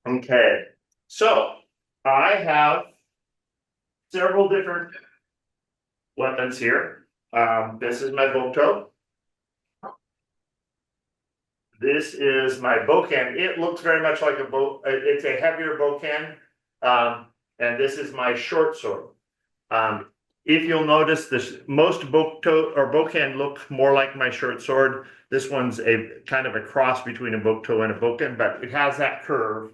Okay, so I have several different weapons here. This is my Boktoh. This is my Bokken. It looks very much like a bow. It's a heavier Bokken, and this is my short sword. Um, if you'll notice, this most Boktoh or Bokken look more like my short sword. This one's a kind of a cross between a Boktoh and a Bokken, but it has that curve,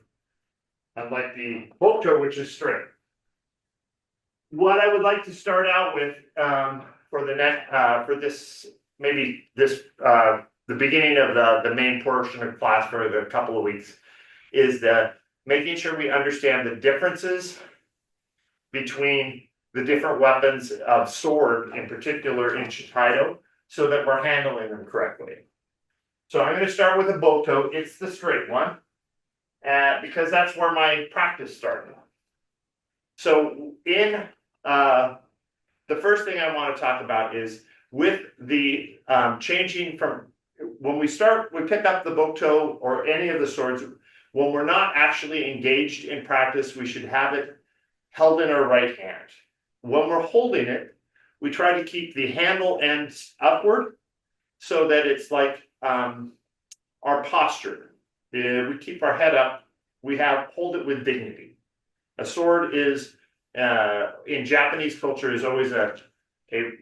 unlike the Boktoh, which is straight. What I would like to start out with for the next for this maybe this the beginning of the main portion of class for the couple of weeks is the making sure we understand the differences between the different weapons of sword, in particular in Shintaido, so that we're handling them correctly. So I'm going to start with a Boktoh. It's the straight one, because that's where my practice started. So in the first thing I want to talk about is with the changing from when we pick up the Boktoh or any of the swords. When we're not actually engaged in practice, we should have it held in our right hand. When we're holding it, we try to keep the handle ends upward so that it's like our posture. We keep our head up. We hold it with dignity. A sword is in Japanese culture is always a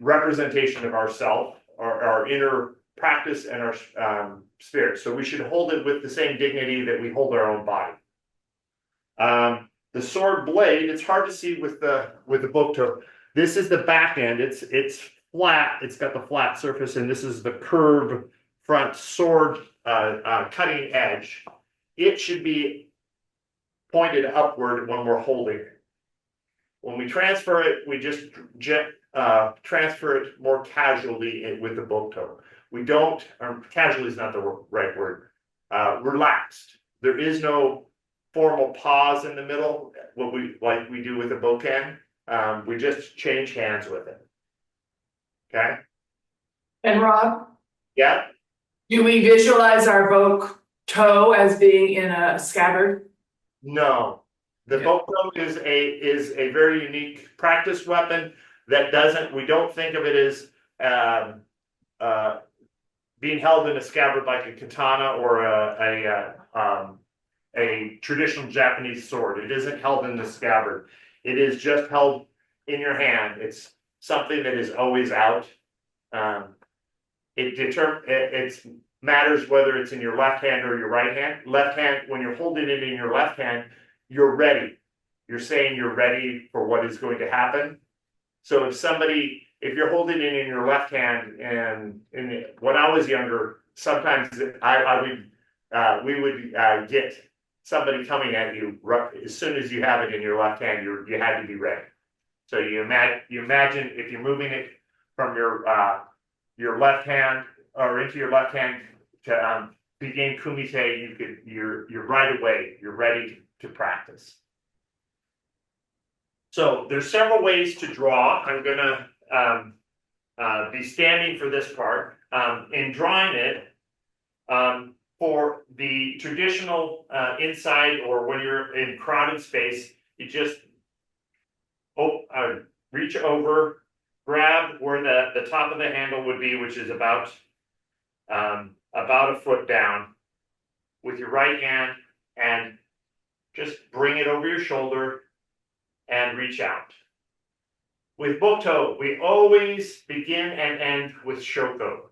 representation of ourself, our inner practice and our spirit. So we should hold it with the same dignity that we hold our own body. The sword blade, it's hard to see with the Boktoh. This is the back end. It's flat. It's got the flat surface, and this is the curved front sword cutting edge. It should be pointed upward when we're holding it. When we transfer it, we just transfer it more casually with the Boktoh. We don't, casually is not the right word, relaxed. There is no formal pause in the middle, like we do with the Bokken. We just change hands with it. Okay? And Rob, Yeah? do we visualize our Boktoh as being in a scabbard? No. The Okay. Boktoh is a very unique practice weapon that we don't think of it as being held in a scabbard like a katana or a traditional Japanese sword. It isn't held in the scabbard. It is just held in your hand. It's something that is always out. It matters whether it's in your left hand or your right hand. Left hand, when you're holding it in your left hand, you're ready. You're saying you're ready for what is going to happen. So if you're holding it in your left hand, and when I was younger, sometimes we would get somebody coming at you as soon as you have it in your left hand. You had to be ready. So you imagine if you're moving it from your left hand or into your left hand to begin kumite, you're right away. You're ready to practice. So there's several ways to draw. I'm gonna be standing for this part. In drawing it, for the traditional inside or when you're in crowded space, you just reach over, grab where the top of the handle would be, which is about a foot down, with your right hand, and just bring it over your shoulder and reach out. With Boktoh, we always begin and end with Shoko.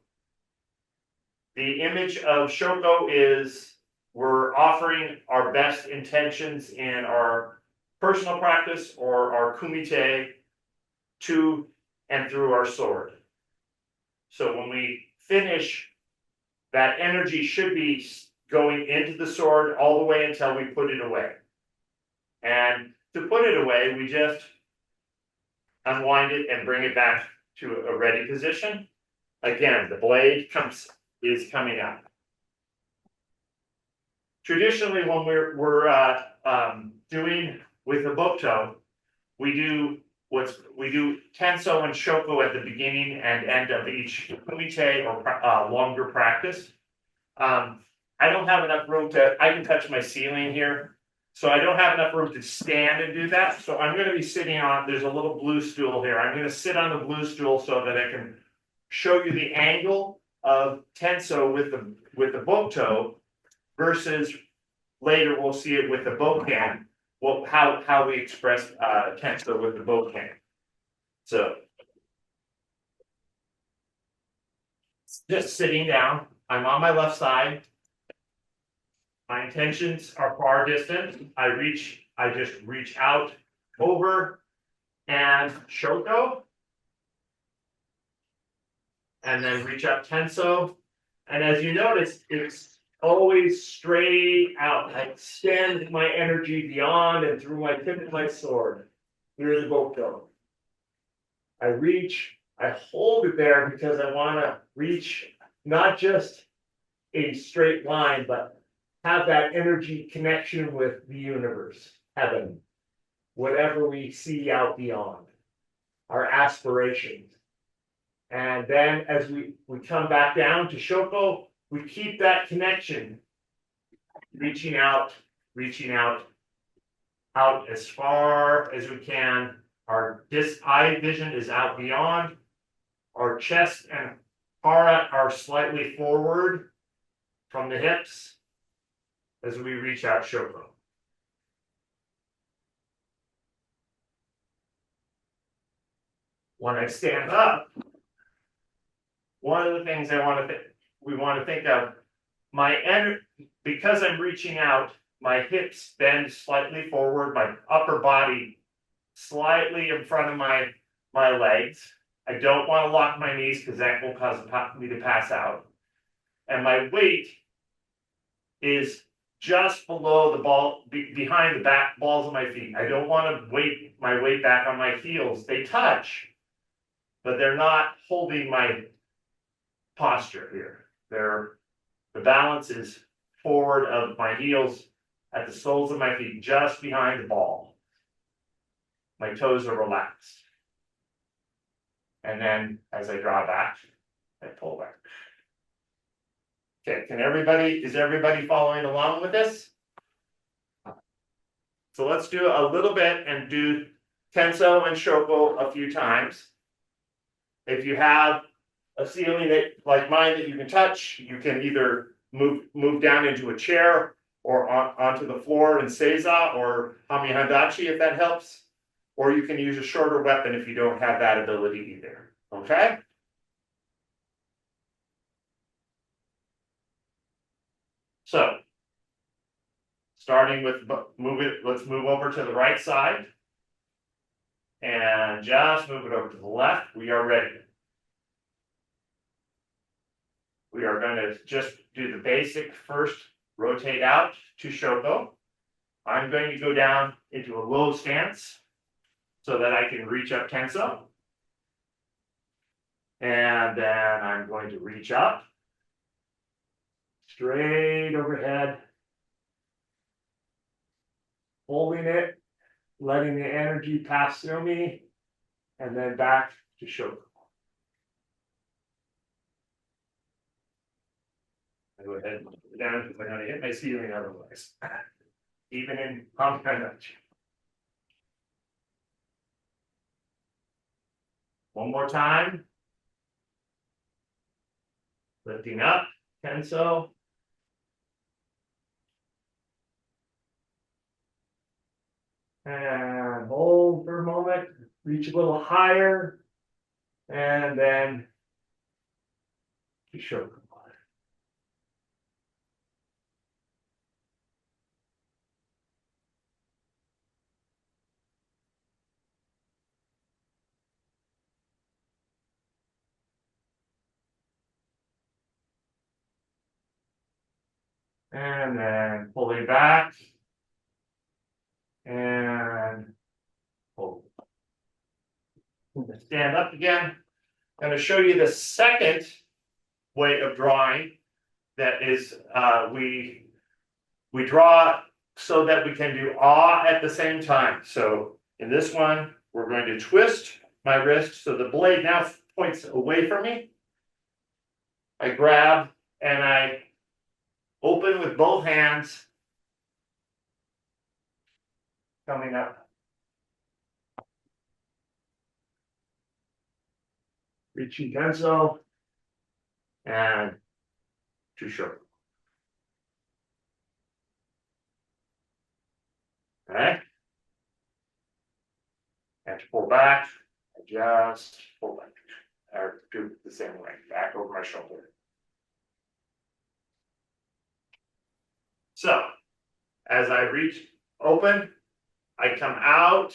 The image of Shoko is we're offering our best intentions in our personal practice or our kumite to and through our sword. So when we finish, that energy should be going into the sword all the way until we put it away. And to put it away, we just unwind it and bring it back to a ready position. Again, the blade is coming up. Traditionally, when we're doing with the Boktoh, we do tenso and shoko at the beginning and end of each kumite or longer practice. I don't have enough room I can touch my ceiling here. So I don't have enough room to stand and do that. So I'm going to be sitting on, there's a little blue stool here. I'm going to sit on the blue stool so that I can show you the angle of tenso with the Boktoh versus later we'll see it with the Bokken. Well, how we express tenso with the Bokken. So just sitting down. I'm on my left side. My intentions are far distant. I just reach out over and shoko. And then reach up tenso. And as you notice, it's always straight out. I extend my energy beyond and through my tip of my sword. Here's the Boktoh. I reach, I hold it there because I want to reach not just a straight line, but have that energy connection with the universe, heaven, whatever we see out beyond, our aspirations. And then as we come back down to Shoko, we keep that connection, reaching out, out as far as we can. Our eye vision is out beyond. Our chest and hara are slightly forward from the hips as we reach out Shoko. When I stand up, one of the things we want to think of, because I'm reaching out, my hips bend slightly forward, my upper body slightly in front of my legs. I don't want to lock my knees because that will cause me to pass out. And my weight is just below the ball, behind the back balls of my feet. I don't want to weight my weight back on my heels. They touch, but they're not holding my posture here. The balance is forward of my heels at the soles of my feet, just behind the ball. My toes are relaxed. And then as I draw back, I pull back. Okay, is everybody following along with this? So let's do a little bit and do tenso and shoko a few times. If you have a ceiling that like mine that you can touch, you can either move down into a chair or onto the floor in seiza or hamihandachi if that helps, or you can use a shorter weapon if you don't have that ability either. Okay? So starting with let's move over to the right side and just move it over to the left. We are ready. We are going to just do the basic first, rotate out to shoko. I'm going to go down into a low stance so that I can reach up tenso. And then I'm going to reach up, straight overhead, holding it, letting the energy pass through me, and then back to shoko. I go ahead and put it down because I'm going to hit my ceiling otherwise, even in hamihandachi. One more time. Lifting up, tenso. And hold for a moment, reach a little higher, and then to shoko. And then pulling back. And hold. Stand up again. I'm going to show you the second way of drawing. That is, we draw so that we can do awe at the same time. So in this one, we're going to twist my wrist so the blade now points away from me. I grab and I open with both hands coming up. Reaching Tenso. And too short. Okay. And to pull back, I just pull back. Or do the same way, back over my shoulder. So, as I reach open, I come out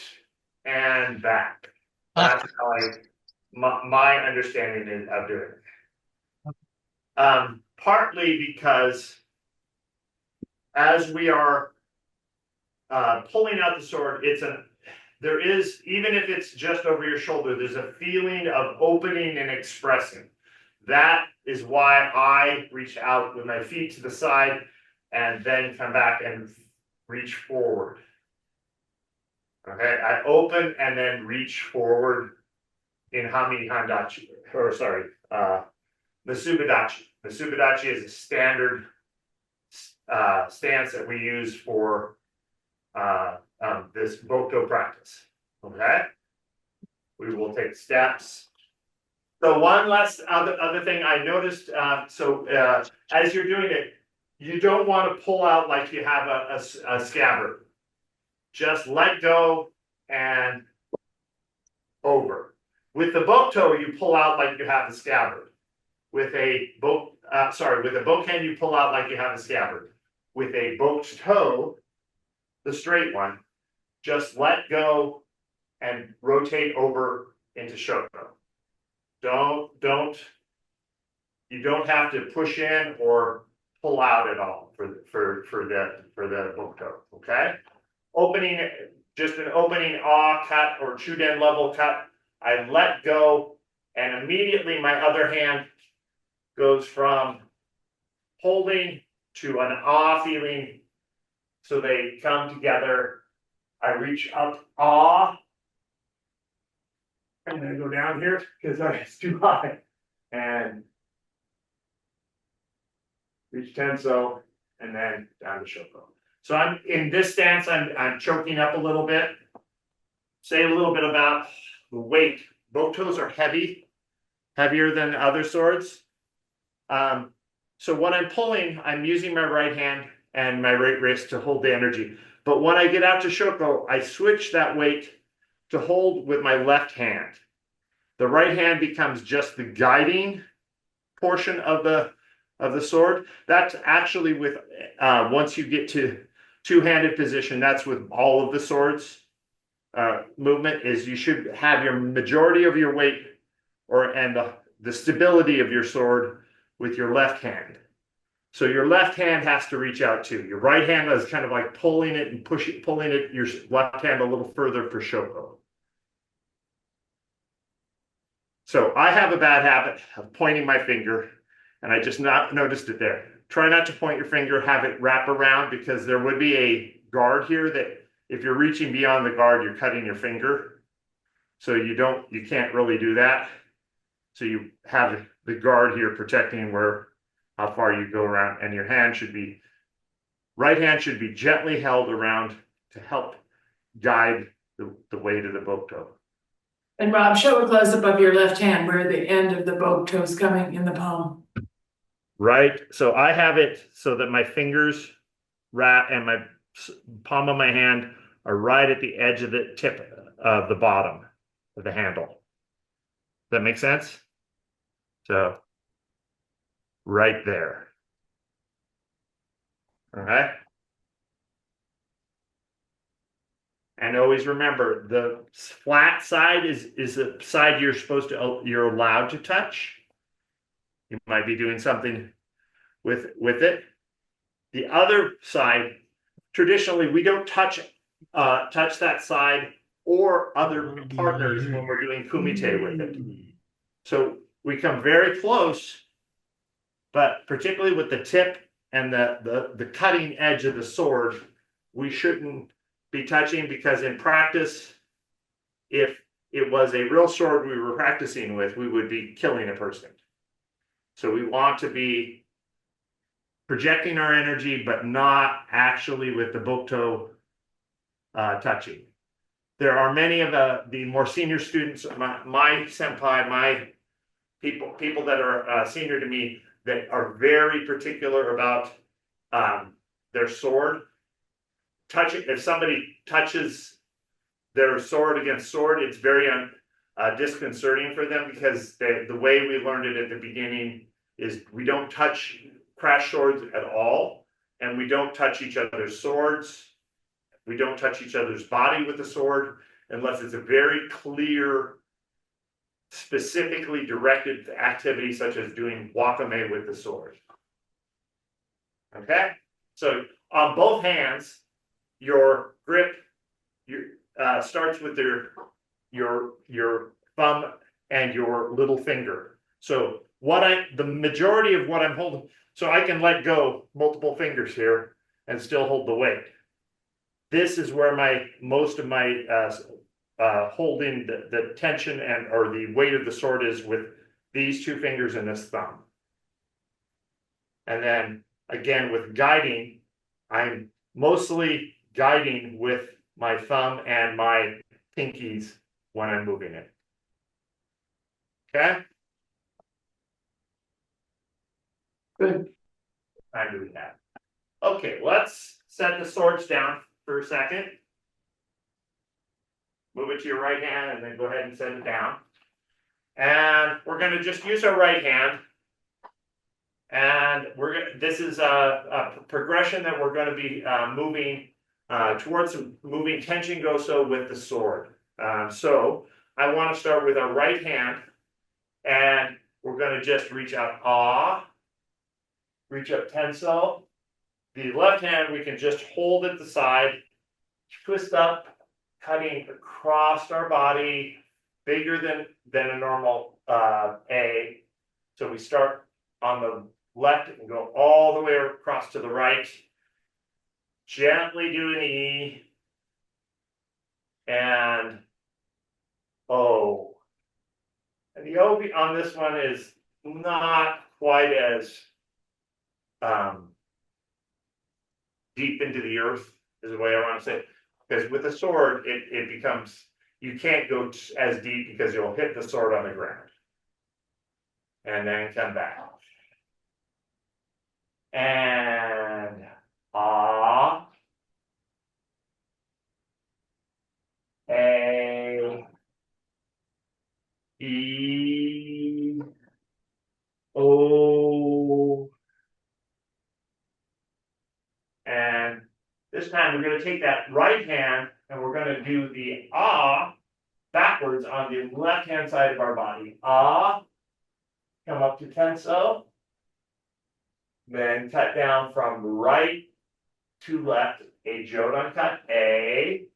and back. That's how my understanding is of doing it. Partly because as we are pulling out the sword, there is, even if it's just over your shoulder, there's a feeling of opening and expressing. That is why I reach out with my feet to the side and then come back and reach forward. Okay, I open and then reach forward in Hami Handachi, or sorry, Masubidachi. Masubidachi is a standard stance that we use for this Boktoh practice. Okay, we will take steps. So one last other thing I noticed. As you're doing it, you don't want to pull out like you have a scabbard. Just let go and over. With the Boktoh, you pull out like you have a scabbard. With a Bokken, you pull out like you have a scabbard. With a Boktoh, the straight one, just let go and rotate over into Shoko. You don't have to push in or pull out at all for the Boktoh. Okay, just an opening ah cut or chuden level cut. I let go, and immediately my other hand goes from holding to an ah feeling. So they come together. I reach up ah, and then go down here because it's too high, and reach Tenso, and then down to Shoko. So I'm in this stance. I'm choking up a little bit. Say a little bit about the weight. Boktohs are heavier than other swords. So when I'm pulling, I'm using my right hand and my right wrist to hold the energy. But when I get out to Shoko, I switch that weight to hold with my left hand. The right hand becomes just the guiding portion of the sword. That's actually with once you get to two-handed position, that's with all of the swords. Movement is you should have your majority of your weight and the stability of your sword with your left hand. So your left hand has to reach out too. Your right hand is kind of like pulling it and pulling it, your left hand a little further for Shoko. So I have a bad habit of pointing my finger, and I just not noticed it there. Try not to point your finger, have it wrap around, because there would be a guard here that if you're reaching beyond the guard, you're cutting your finger. So you can't really do that. So you have the guard here protecting how far you go around, and your right hand should be gently held around to help guide the weight of the Boktoh. And Rob, show a close up of your left hand where the end of the Boktoh is coming in the palm. Right. So I have it so that my fingers and my palm of my hand are right at the edge of the tip of the bottom of the handle. Does that make sense? So right there. Okay. And always remember, the flat side is the side you're allowed to touch. You might be doing something with it. The other side, traditionally, we don't touch that side or other partners when we're doing kumite with it. So we come very close, but particularly with the tip and the cutting edge of the sword, we shouldn't be touching, because in practice, if it was a real sword we were practicing with, we would be killing a person. So we want to be projecting our energy, but not actually with the Boktoh touching. There are many of the more senior students, my senpai, my people that are senior to me that are very particular about their sword. If somebody touches their sword against sword, it's very disconcerting for them because the way we learned it at the beginning is we don't touch crash swords at all, and we don't touch each other's swords. We don't touch each other's body with the sword unless it's a very clear, specifically directed activity such as doing wakame with the sword. Okay? So on both hands, your grip starts with your thumb and your little finger. So the majority of what I'm holding, so I can let go multiple fingers here and still hold the weight. This is where most of my holding the tension or the weight of the sword is with these two fingers and this thumb. And then again with guiding, I'm mostly guiding with my thumb and my pinkies when I'm moving it. Okay? Good. I'm doing that. Okay, let's set the swords down for a second. Move it to your right hand and then go ahead and set it down. And we're going to just use our right hand. And this is a progression that we're going to be moving towards moving Tenshingoso with the sword. So I want to start with our right hand, and we're going to just reach out, reach up Tenso. The left hand, we can just hold at the side, twist up, cutting across our body, bigger than a normal A. So we start on the left and go all the way across to the right. Gently do an E. And O. And the O on this one is not quite as deep into the earth, is the way I want to say it. Because with a sword, it becomes, you can't go as deep because you'll hit the sword on the ground. And then come back. And A, E, O, and this time we're going to take that right hand and we're going to do the backwards on the left hand side of our body. Come up to Tenso, then cut down from right to left, a Jodan cut, A.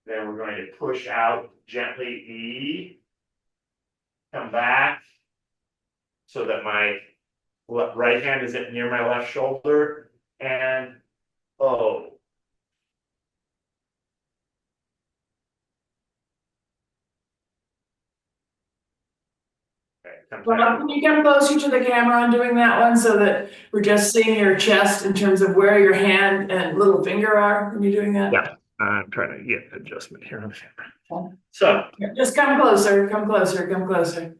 Then we're going to push out gently, E. Come back so that my right hand is near my left shoulder, and O. Okay, Well, can you come closer to the camera on doing that one so that we're just seeing your chest in terms of where your hand and little finger are when you're doing that? Yeah, I'm trying to get adjustment here on the camera. So just come closer, come closer, come closer.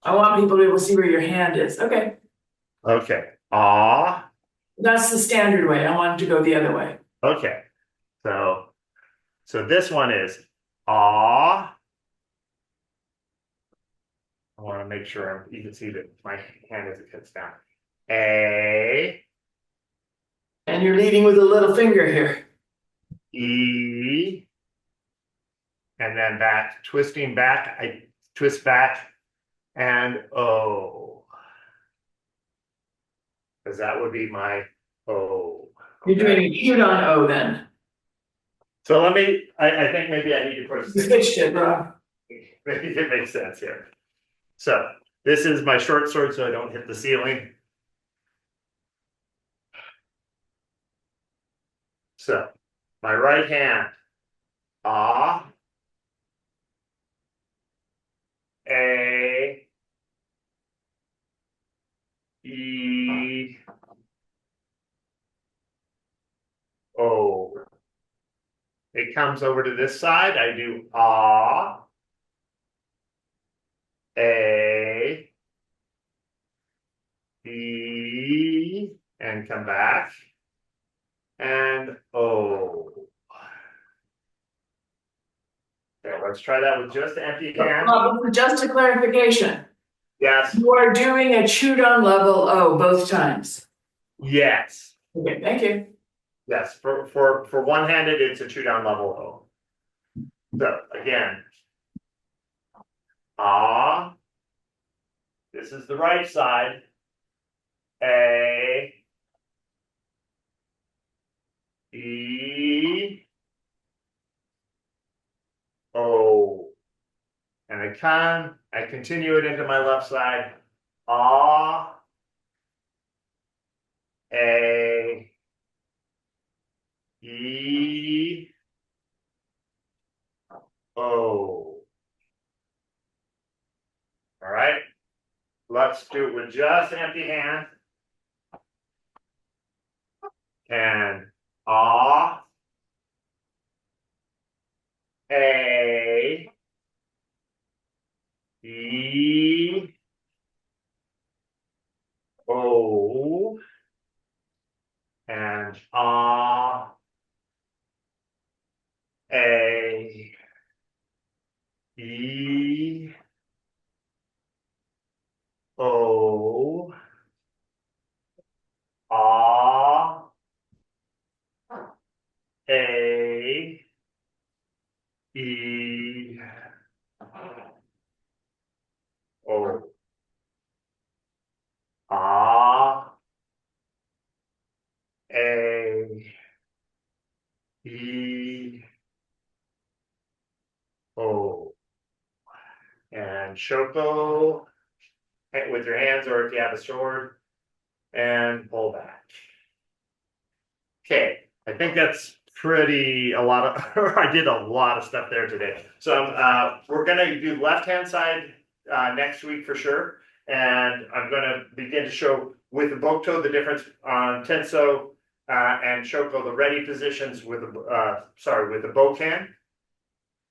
I want people to be able to see where your hand is. Okay. Okay. That's the standard way. I wanted to go the other way. Okay. So this one is ah. I want to make sure you can see that my hand as it cuts down. A. And you're leading with a little finger here. E. And then back, twisting back. I twist back and O. Because that would be my O. You're doing a cute on O then. So I think maybe I need to put a You switched it, bro. Maybe it makes sense here. So this is my short sword so I don't hit the ceiling. So my right hand, A, E, O. It comes over to this side. I do ah, a, e, and come back, and o. Okay, let's try that with just empty hands. Just a clarification, Yes, you are doing a chewed on level O both times. yes, Okay, thank you. yes. For one-handed, it's a two down level O. So again, ah, this is the right side. A, E, O. And I continue it into my left side. Ah, A, E, O. All right. Let's do it with just empty hands. And ah, A, E, O, and ah, A, E, O, ah, A, E, O, ah, A, E, O. And Shoko with your hands, or if you have a sword, and pull back. Okay, I think that's a lot of, I did a lot of stuff there today. So we're gonna do left-hand side next week for sure. And I'm gonna begin to show with the Boktoh the difference on Tenso and Shoko the ready positions with the Bokken,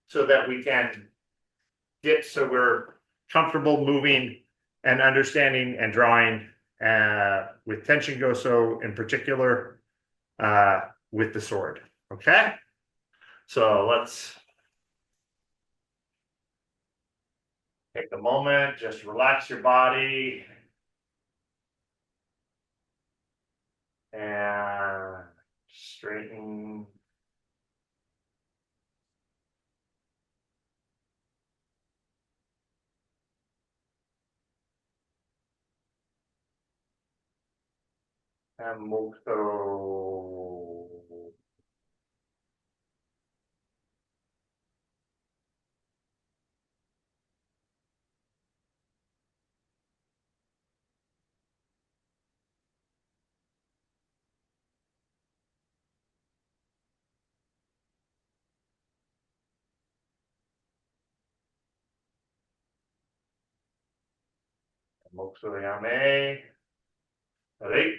so that we can get so we're comfortable moving and understanding and drawing with Tenshingoso in particular with the sword. Okay, so let's take a moment, just relax your body and straighten. And Boktoh. Boktoh Yame. Ready?